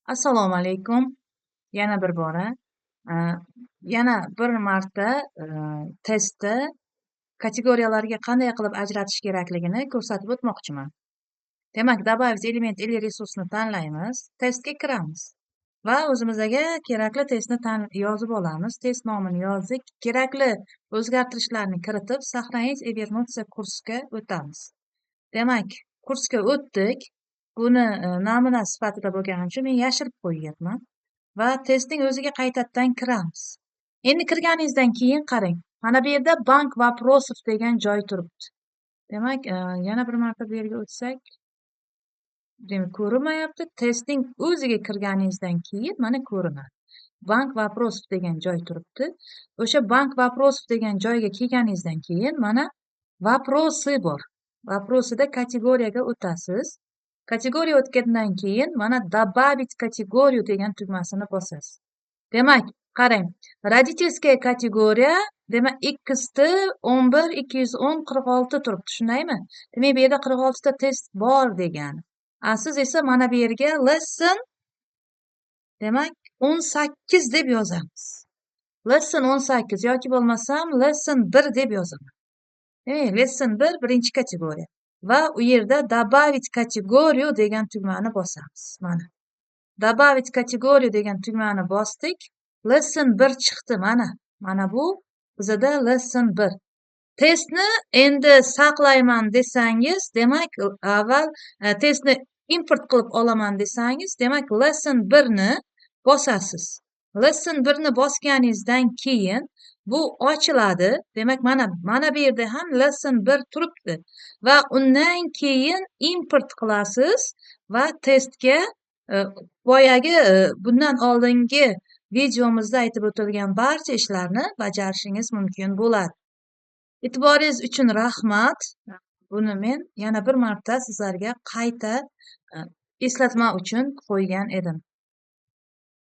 Assalomu alaykum. Yana bir bora, a, yana bir marta testda kategoriyalarga qanday qilib ajratish kerakligini ko'rsatib o'tmoqchiman. Demak, добавить element или resursni tanlaymiz, testga kiramiz va o'zimizga kerakli testni yozib olamiz. Test nomini yozdik. Kerakli o'zgartirishlarni kiritib, сохранить и вернуться kursga o'tamiz. Demak, kursga o'tdik. Buni namuna sifatida bo'lgani uchun men yashirib qo'yyapman. Va testning o'ziga qaytadan kiramiz. Endi kirganingizdan keyin qarang. Mana bu yerda bank вопросов degan joy turibdi. Demak, yana bir marta bu yerga o'tsak, demak ko'rinmayapti. Testning o'ziga kirganingizdan keyin mana ko'rinadi. Bank вопросов degan joy turibdi. O'sha bank вопросов degan joyga kelganingizdan keyin mana вопросы bor. Вопросida kategoriyaga o'tasiz. Kategoriya o'tgandan keyin mana добавить kategoriyu degan tugmasini bosasiz. Demak, qarang, родительская kategoriya, demak XT 11 210 46 turibdi, shundaymi? Demak, bu yerda 46 ta test bor degani. Siz esa mana bu yerga lesson, demak 18 deb yozamiz. Lesson 18 yoki bo'lmasam lesson 1 deb yozaman. Lesson 1 birinchi kategoriya. Va u yerda добавить kategoriyu degan tugmani bosamiz. Mana. Добавить kategoriyu degan tugmani bosdik. Lesson 1 chiqdi mana. Mana bu bizda lesson 1. Testni endi saqlayman desangiz, demak avval testni import qilib olaman desangiz, demak lesson 1 ni bosasiz. Lesson 1 ni bosganingizdan keyin bu ochiladi. Demak, mana bu yerda ham lesson 1 turibdi va undan keyin import qilasiz va testga boyagi bundan oldingi videomizda aytib o'tilgan barcha ishlarni bajarishingiz mumkin bo'ladi. E'tiboringiz uchun rahmat. Buni men yana bir marta sizlarga qayta eslatma uchun qo'ygan edim.